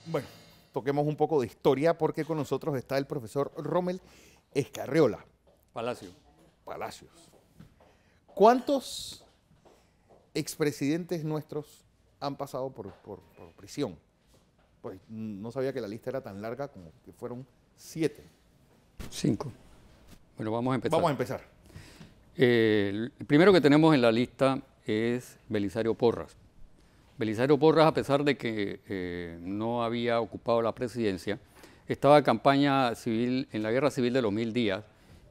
Bueno, toquemos un poco de historia porque con nosotros está el profesor Rommel Escarriola Palacios. ¿Cuántos expresidentes nuestros han pasado por prisión? Pues no sabía que la lista era tan larga como que fueron 7. 5. Bueno, vamos a empezar. Vamos a empezar. El primero que tenemos en la lista es Belisario Porras. Belisario Porras, a pesar de que no había ocupado la presidencia, estaba en campaña civil en la Guerra Civil de los 1000 días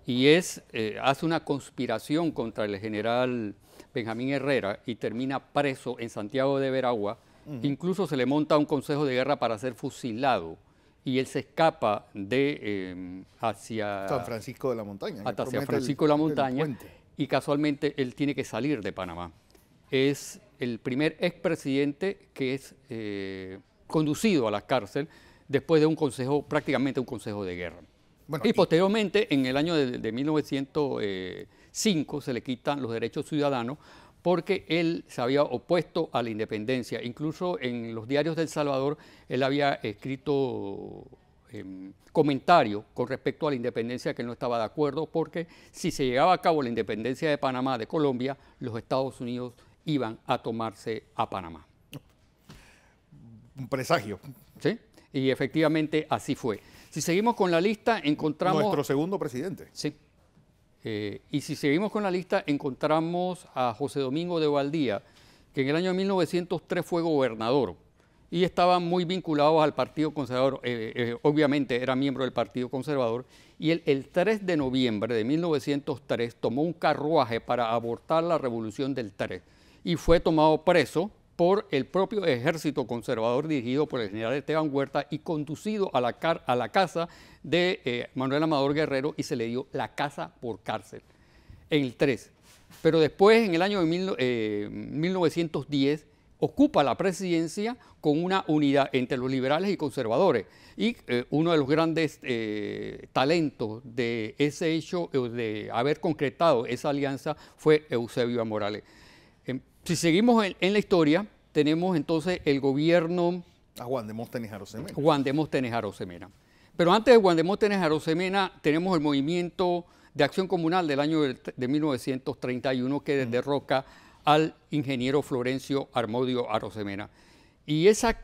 y hace una conspiración contra el general Benjamín Herrera y termina preso en Santiago de Veragua. Incluso se le monta un consejo de guerra para ser fusilado y él se escapa hacia San Francisco de la Montaña. Hasta San Francisco de la Montaña y casualmente él tiene que salir de Panamá. Es el primer expresidente que es conducido a la cárcel después de prácticamente un consejo de guerra. Bueno, y posteriormente, en el año de 1905, se le quitan los derechos ciudadanos porque él se había opuesto a la independencia. Incluso en los diarios de El Salvador, él había escrito comentarios con respecto a la independencia que él no estaba de acuerdo, porque si se llevaba a cabo la independencia de Panamá, de Colombia, los Estados Unidos iban a tomarse a Panamá. Un presagio. ¿Sí? Y efectivamente así fue. Si seguimos con la lista, encontramos... Nuestro segundo presidente. Sí. Y si seguimos con la lista, encontramos a José Domingo de Valdía, que en el año 1903 fue gobernador y estaba muy vinculado al Partido Conservador. Obviamente era miembro del Partido Conservador. Y él, el 3 de noviembre de 1903, tomó un carruaje para abortar la Revolución del 3 y fue tomado preso por el propio ejército conservador dirigido por el general Esteban Huerta y conducido a la casa de Manuel Amador Guerrero, y se le dio la casa por cárcel en el 3. Pero después, en el año de 1910, ocupa la presidencia con una unidad entre los liberales y conservadores. Y uno de los grandes talentos de ese hecho, de haber concretado esa alianza, fue Eusebio Morales. Si seguimos en la historia, tenemos entonces el gobierno... A Juan Demóstenes Arosemena. Juan Demóstenes Arosemena. Pero antes de Juan Demóstenes Arosemena, tenemos el movimiento de acción comunal del año de 1931 que derroca al ingeniero Florencio Armodio Arosemena. Y ese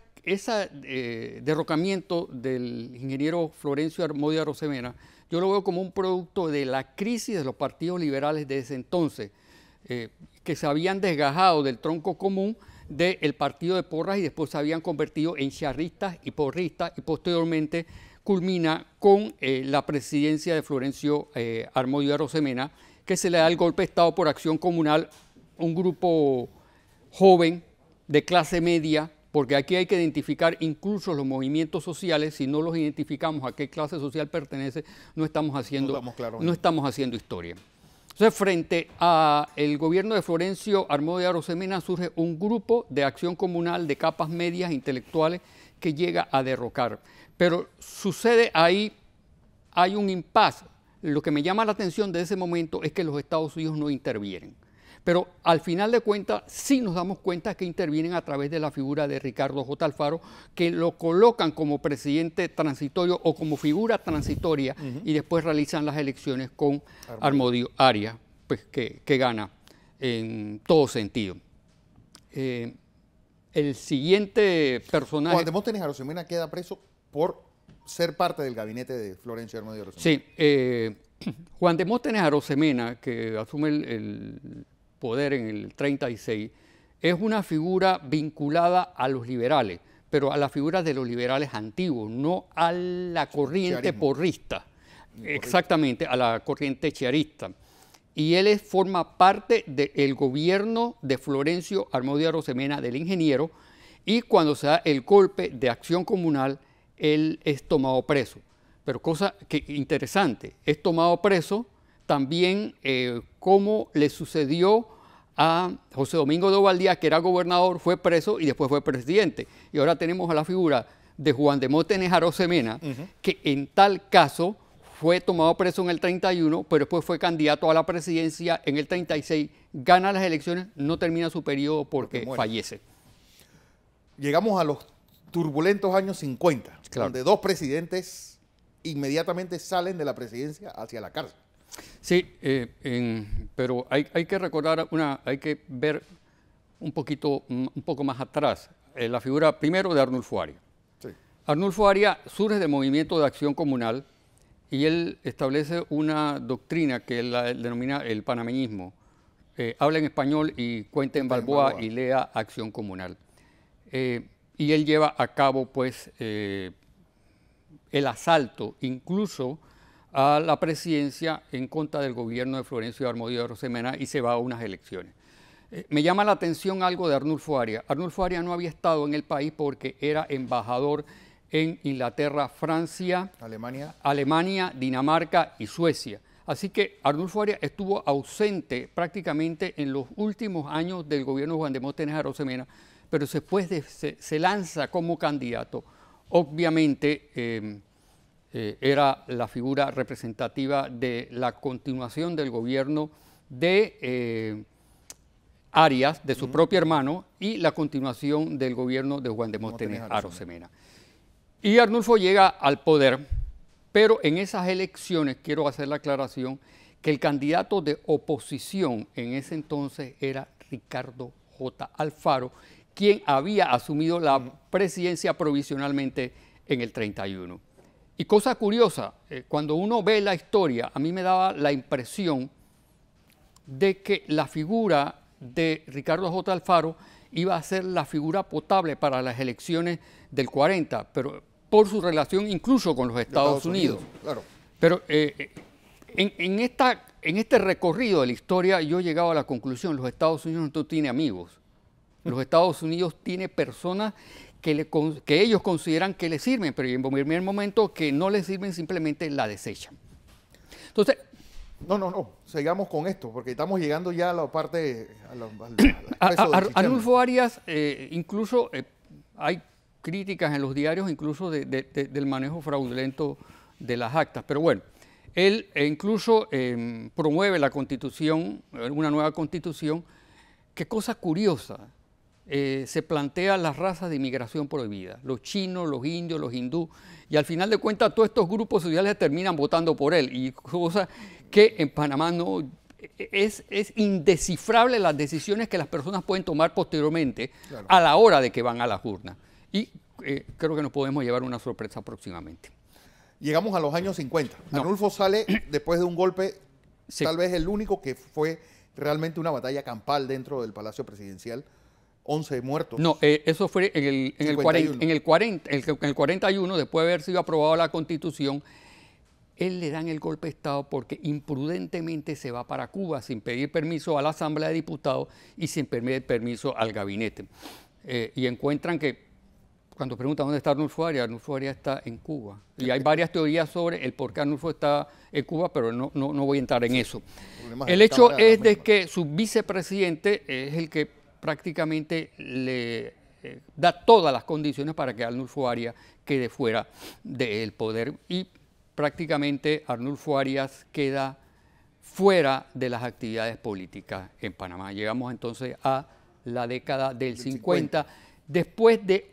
derrocamiento del ingeniero Florencio Armodio Arosemena, yo lo veo como un producto de la crisis de los partidos liberales de ese entonces, que se habían desgajado del tronco común del partido de Porras y después se habían convertido en charristas y porristas, y posteriormente culmina con la presidencia de Florencio Armodio Arosemena, que se le da el golpe de Estado por acción comunal, un grupo joven de clase media, porque aquí hay que identificar incluso los movimientos sociales. Si no los identificamos a qué clase social pertenece, no estamos haciendo historia. Entonces, frente al gobierno de Florencio Armodio Arosemena surge un grupo de acción comunal de capas medias intelectuales que llega a derrocar. Pero sucede ahí, hay un impasse. Lo que me llama la atención de ese momento es que los Estados Unidos no intervienen. Pero al final de cuentas sí nos damos cuenta que intervienen a través de la figura de Ricardo J. Alfaro, que lo colocan como presidente transitorio o como figura transitoria, y después realizan las elecciones con Armodio Arias, pues, que gana en todo sentido. El siguiente personaje... Juan Demóstenes Arosemena queda preso por ser parte del gabinete de Florencio Armodio Arosemena. Sí, Juan Demóstenes Arosemena, que asume el poder en el 36, es una figura vinculada a los liberales, pero a la figura de los liberales antiguos, no a la corriente porrista, exactamente, a la corriente chiarista. Y él forma parte del gobierno de Florencio Armodio Arosemena, del ingeniero, y cuando se da el golpe de acción comunal, él es tomado preso. Pero cosa que interesante, es tomado preso también como le sucedió a José Domingo de Valdía, que era gobernador, fue preso y después fue presidente. Y ahora tenemos a la figura de Juan Demóstenes Arosemena, que en tal caso fue tomado preso en el 31, pero después fue candidato a la presidencia en el 36, gana las elecciones, no termina su periodo porque fallece. Llegamos a los turbulentos años 50, Claro. donde dos presidentes inmediatamente salen de la presidencia hacia la cárcel. Sí, pero hay que recordar hay que ver un poco más atrás, la figura primero de Arnulfo Arias. Sí. Arnulfo Arias surge del movimiento de acción comunal y él establece una doctrina que él la denomina el panameñismo. Habla en español y cuenta en Balboa y lea acción comunal. Y él lleva a cabo, pues, el asalto, incluso a la presidencia en contra del gobierno de Florencio Armodio de Arosemena y se va a unas elecciones. Me llama la atención algo de Arnulfo Arias. Arnulfo Arias no había estado en el país porque era embajador en Inglaterra, Francia, Alemania, Dinamarca y Suecia. Así que Arnulfo Arias estuvo ausente prácticamente en los últimos años del gobierno de Juan Demóstenes Arosemena, pero después se lanza como candidato. Obviamente era la figura representativa de la continuación del gobierno de Arias, de su propio hermano, y la continuación del gobierno de Juan Demóstenes Arosemena. Y Arnulfo llega al poder, pero en esas elecciones, quiero hacer la aclaración, que el candidato de oposición en ese entonces era Ricardo J. Alfaro, quien había asumido la presidencia provisionalmente en el 31. Y cosa curiosa, cuando uno ve la historia, a mí me daba la impresión de que la figura de Ricardo J. Alfaro iba a ser la figura potable para las elecciones del 40, pero por su relación incluso con los Estados Unidos. Claro. Pero en este recorrido de la historia yo he llegado a la conclusión, los Estados Unidos no tienen amigos. Los Estados Unidos tiene personas que ellos consideran que les sirven, pero en primer momento que no les sirven simplemente la desechan. Entonces, No. Sigamos con esto, porque estamos llegando ya a la parte... Arnulfo Arias, incluso hay críticas en los diarios, incluso del manejo fraudulento de las actas. Pero bueno, él incluso promueve la constitución, una nueva constitución. Qué cosa curiosa, se plantean las razas de inmigración prohibida, los chinos, los indios, los hindúes, y al final de cuentas todos estos grupos sociales terminan votando por él, y cosa que en Panamá no es indescifrable las decisiones que las personas pueden tomar posteriormente, claro, a la hora de que van a las urnas. Y creo que nos podemos llevar una sorpresa próximamente. Llegamos a los años 50. Arnulfo sale después de un golpe, sí, tal vez el único que fue realmente una batalla campal dentro del Palacio Presidencial. 11 muertos. No, eso fue en el 41, después de haber sido aprobada la Constitución. Él le dan el golpe de Estado porque imprudentemente se va para Cuba sin pedir permiso a la Asamblea de Diputados y sin pedir permiso al gabinete. Y encuentran que, cuando preguntan dónde está Arnulfo Arias está en Cuba. Y hay varias teorías sobre el por qué Arnulfo está en Cuba, pero no voy a entrar en eso. El hecho es de que su vicepresidente es el que prácticamente le da todas las condiciones para que Arnulfo Arias quede fuera del poder, y prácticamente Arnulfo Arias queda fuera de las actividades políticas en Panamá. Llegamos entonces a la década del 50, después de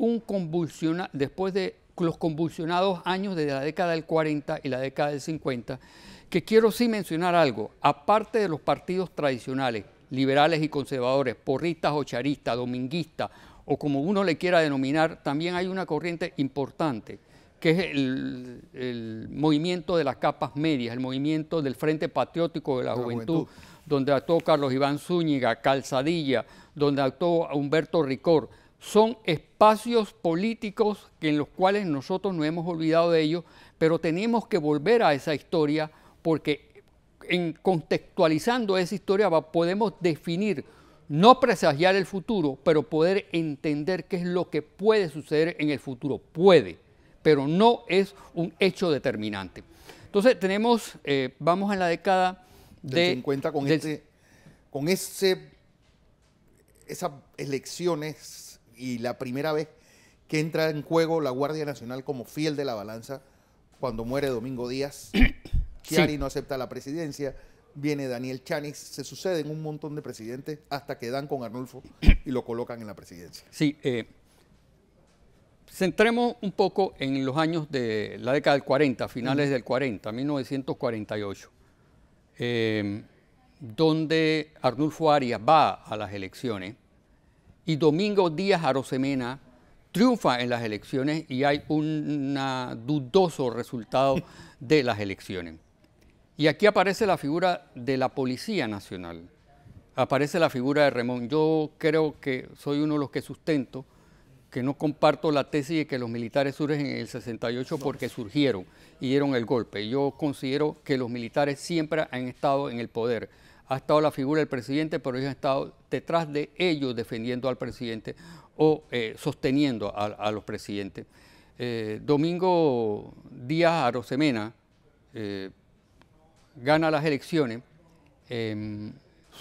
los convulsionados años de la década del 40 y la década del 50, que quiero sí mencionar algo, aparte de los partidos tradicionales, liberales y conservadores, porristas o charistas, dominguistas, o como uno le quiera denominar, también hay una corriente importante, que es el movimiento de las capas medias, el movimiento del Frente Patriótico de la Juventud, donde actuó Carlos Iván Zúñiga, Calzadilla, donde actuó Humberto Ricor. Son espacios políticos en los cuales nosotros no hemos olvidado de ellos, pero tenemos que volver a esa historia porque contextualizando esa historia podemos definir, no presagiar el futuro, pero poder entender qué es lo que puede suceder en el futuro. Puede, pero no es un hecho determinante. Entonces vamos en la década del 50 con esas elecciones y la primera vez que entra en juego la Guardia Nacional como fiel de la balanza cuando muere Domingo Díaz. Chiari no acepta la presidencia, viene Daniel Chanis, se suceden un montón de presidentes hasta que dan con Arnulfo y lo colocan en la presidencia. Sí, centremos un poco en los años de la década del 40, finales del 40, 1948, donde Arnulfo Arias va a las elecciones y Domingo Díaz Arosemena triunfa en las elecciones y hay un dudoso resultado de las elecciones. Y aquí aparece la figura de la Policía Nacional, aparece la figura de Remón. Yo creo que soy uno de los que sustento que no comparto la tesis de que los militares surgen en el 68 porque surgieron y dieron el golpe. Yo considero que los militares siempre han estado en el poder. Ha estado la figura del presidente, pero ellos han estado detrás de ellos defendiendo al presidente o sosteniendo a los presidentes. Domingo Díaz Arosemena gana las elecciones,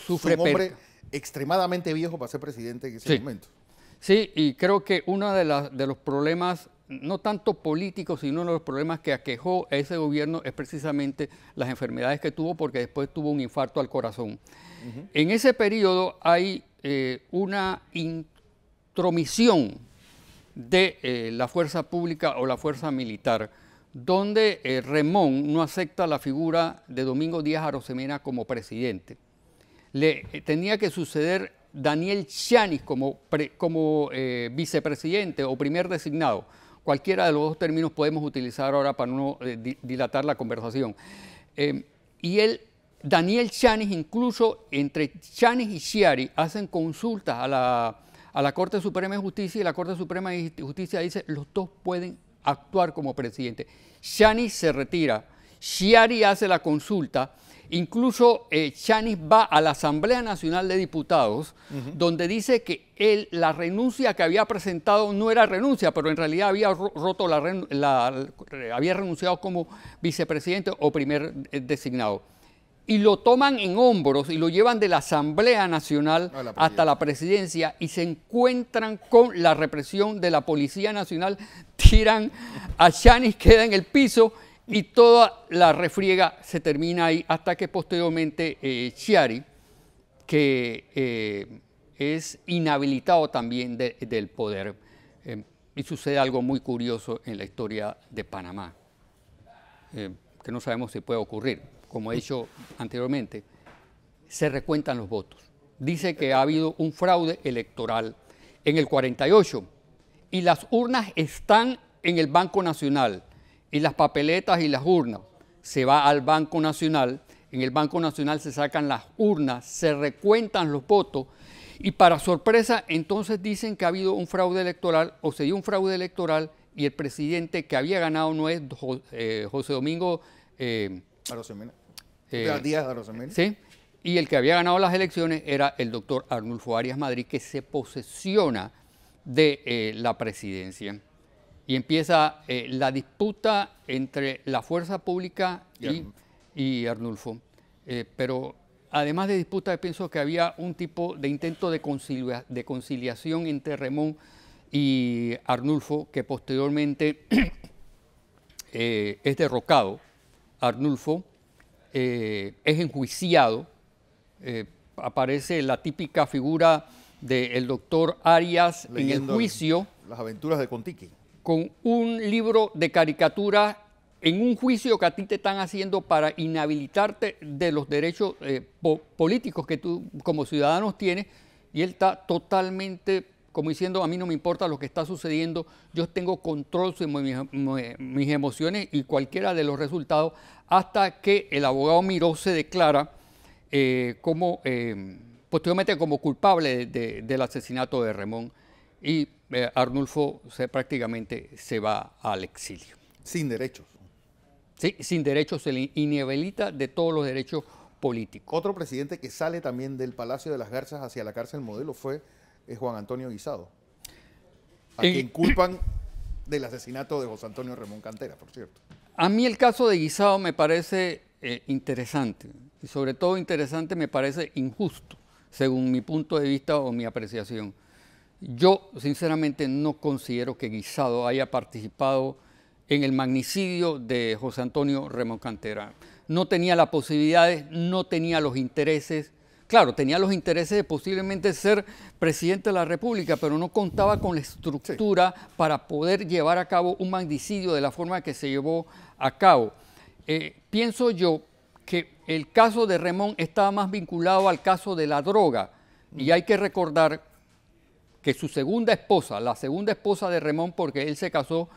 sufre un hombre extremadamente viejo para ser presidente en ese momento. Sí, y creo que uno de los problemas, no tanto políticos, sino uno de los problemas que aquejó a ese gobierno es precisamente las enfermedades que tuvo, porque después tuvo un infarto al corazón. En ese periodo hay una intromisión de la fuerza pública o la fuerza militar, donde Remón no acepta la figura de Domingo Díaz Arosemena como presidente. Le tenía que suceder Daniel Chanis como vicepresidente o primer designado. Cualquiera de los dos términos podemos utilizar ahora para no dilatar la conversación. Y Daniel Chanis, incluso entre Chanis y Schiari, hacen consultas a la Corte Suprema de Justicia y la Corte Suprema de Justicia dice los dos pueden actuar como presidente. Chanis se retira, Schiari hace la consulta. Incluso Chanis va a la Asamblea Nacional de Diputados, donde dice que la renuncia que había presentado no era renuncia, pero en realidad había había renunciado como vicepresidente o primer designado. Y lo toman en hombros y lo llevan de la Asamblea Nacional hasta la presidencia y se encuentran con la represión de la Policía Nacional, tiran a Chanis, queda en el piso, y toda la refriega se termina ahí hasta que posteriormente Schiari, que es inhabilitado también del poder. Y sucede algo muy curioso en la historia de Panamá, que no sabemos si puede ocurrir. Como he dicho anteriormente, se recuentan los votos. Dice que ha habido un fraude electoral en el 48 y las urnas están en el Banco Nacional. Y las papeletas y las urnas, se va al Banco Nacional, en el Banco Nacional se sacan las urnas, se recuentan los votos y para sorpresa entonces dicen que ha habido un fraude electoral o se dio un fraude electoral y el presidente que había ganado no es José Domingo Arosemena. Díaz Arosemena. Sí, y el que había ganado las elecciones era el doctor Arnulfo Arias Madrid, que se posesiona de la presidencia. Y empieza la disputa entre la fuerza pública y Arnulfo. Pero además de disputa, pienso que había un tipo de intento de conciliación entre Remón y Arnulfo, que posteriormente es derrocado. Arnulfo es enjuiciado. Aparece la típica figura del doctor Arias leyendo en el juicio. Las aventuras de Contiqui. Con un libro de caricatura en un juicio que a ti te están haciendo para inhabilitarte de los derechos políticos que tú como ciudadano tienes, y él está totalmente como diciendo, a mí no me importa lo que está sucediendo, yo tengo control sobre mis emociones y cualquiera de los resultados, hasta que el abogado Miró se declara posteriormente como culpable del asesinato de Remón, y Arnulfo prácticamente se va al exilio. Sin derechos. Sí, sin derechos, se le inhabilita de todos los derechos políticos. Otro presidente que sale también del Palacio de las Garzas hacia la cárcel Modelo fue Juan Antonio Guisado, a quien culpan del asesinato de José Antonio Remón Cantera, por cierto. A mí el caso de Guisado me parece interesante, y sobre todo interesante me parece injusto, según mi punto de vista o mi apreciación. Yo sinceramente no considero que Guisado haya participado en el magnicidio de José Antonio Remón Cantera. No tenía las posibilidades, no tenía los intereses, claro, tenía los intereses de posiblemente ser presidente de la República, pero no contaba con la estructura para poder llevar a cabo un magnicidio de la forma que se llevó a cabo. Pienso yo que el caso de Remón estaba más vinculado al caso de la droga, y hay que recordar que su segunda esposa, la segunda esposa de Remón, porque él se casó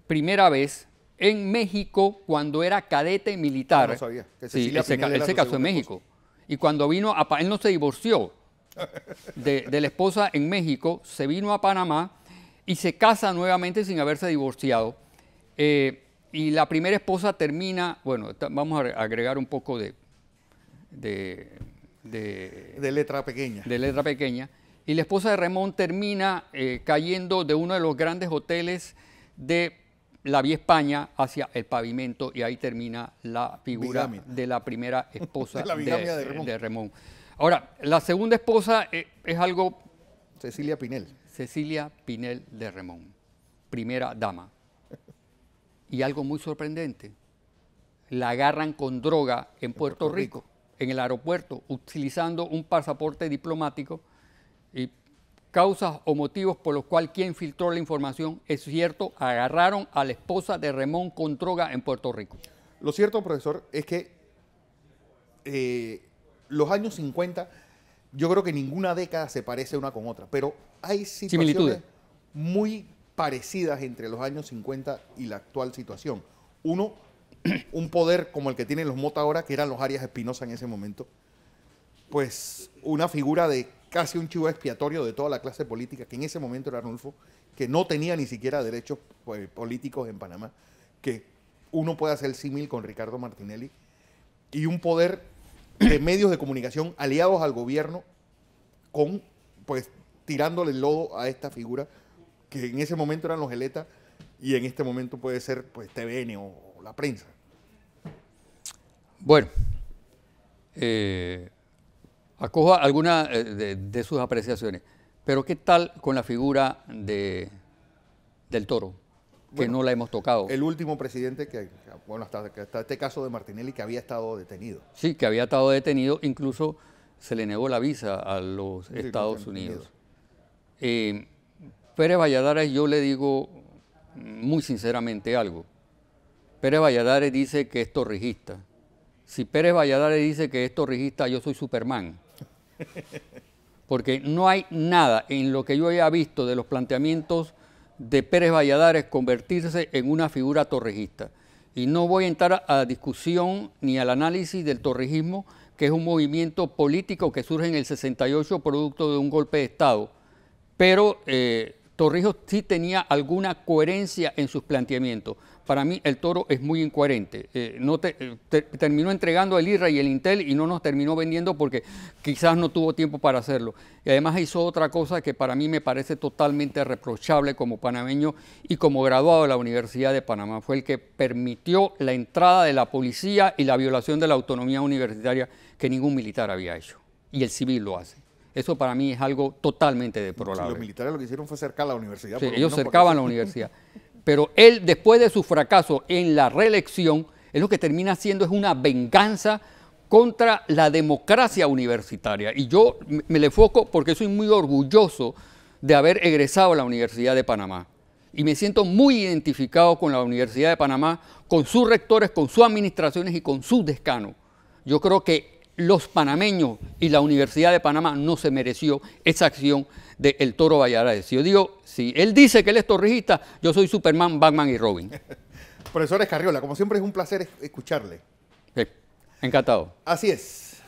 primera vez en México cuando era cadete militar. No sabía. Que Sí, Cecilia Pinel él era se su casó en segunda México. esposa. Y cuando vino a él no se divorció de la esposa en México, se vino a Panamá y se casa nuevamente sin haberse divorciado. Y la primera esposa termina, bueno, vamos a agregar un poco de letra pequeña. De letra pequeña. Y la esposa de Remón termina cayendo de uno de los grandes hoteles de la Vía España hacia el Pavimento, y ahí termina la figura Bigamia. de la primera esposa De la bigamia de Remón. Ahora, la segunda esposa es algo, Cecilia Pinel. Cecilia Pinel de Remón, primera dama. Y algo muy sorprendente, la agarran con droga en Puerto Rico, en el aeropuerto, utilizando un pasaporte diplomático, y causas o motivos por los cuales quien filtró la información, es cierto, agarraron a la esposa de Remón con droga en Puerto Rico. Lo cierto, profesor, es que los años 50, yo creo que ninguna década se parece una con otra, pero hay situaciones Similitudes. muy parecidas entre los años 50 y la actual situación. Uno, un poder como el que tienen los Mota ahora, que eran los Arias Espinosa en ese momento, pues una figura de casi un chivo expiatorio de toda la clase política, que en ese momento era Arnulfo, que no tenía ni siquiera derechos políticos en Panamá, que uno puede hacer el símil con Ricardo Martinelli, y un poder de medios de comunicación aliados al gobierno, con, pues, tirándole el lodo a esta figura, que en ese momento eran los Geleta, y en este momento puede ser, pues, TVN o la prensa. Bueno, acojo algunas de sus apreciaciones, pero ¿qué tal con la figura del Toro? Que Bueno, no la hemos tocado. El último presidente bueno, hasta este caso de Martinelli, que había estado detenido. Sí, que había estado detenido, incluso se le negó la visa a los Sí, Estados Estados Unidos. Pérez Valladares, yo le digo muy sinceramente algo. Pérez Valladares dice que es torrijista. Si Pérez Valladares dice que es torrijista, yo soy Superman. Porque no hay nada en lo que yo haya visto de los planteamientos de Pérez Valladares convertirse en una figura torrijista. Y no voy a entrar a discusión ni al análisis del torrijismo, que es un movimiento político que surge en el 68 producto de un golpe de Estado. Pero Torrijos sí tenía alguna coherencia en sus planteamientos. Para mí el Toro es muy incoherente. Terminó entregando el IRA y el Intel y no nos terminó vendiendo porque quizás no tuvo tiempo para hacerlo. Y además hizo otra cosa que para mí me parece totalmente reprochable como panameño y como graduado de la Universidad de Panamá. Fue el que permitió la entrada de la policía y la violación de la autonomía universitaria que ningún militar había hecho. Y el civil lo hace. Eso para mí es algo totalmente deplorable. Si los militares lo que hicieron fue cercar la universidad. Sí, por lo ellos menos cercaban la universidad. Pero él, después de su fracaso en la reelección, él lo que termina haciendo es una venganza contra la democracia universitaria. Y yo me le enfoco porque soy muy orgulloso de haber egresado a la Universidad de Panamá. Y me siento muy identificado con la Universidad de Panamá, con sus rectores, con sus administraciones y con sus decanos. Yo creo que los panameños y la Universidad de Panamá no se mereció esa acción de El Toro Valladares. Yo digo, si él dice que él es torrijista, yo soy Superman, Batman y Robin. Profesor Escarriola, como siempre es un placer escucharle. Sí, encantado. Así es.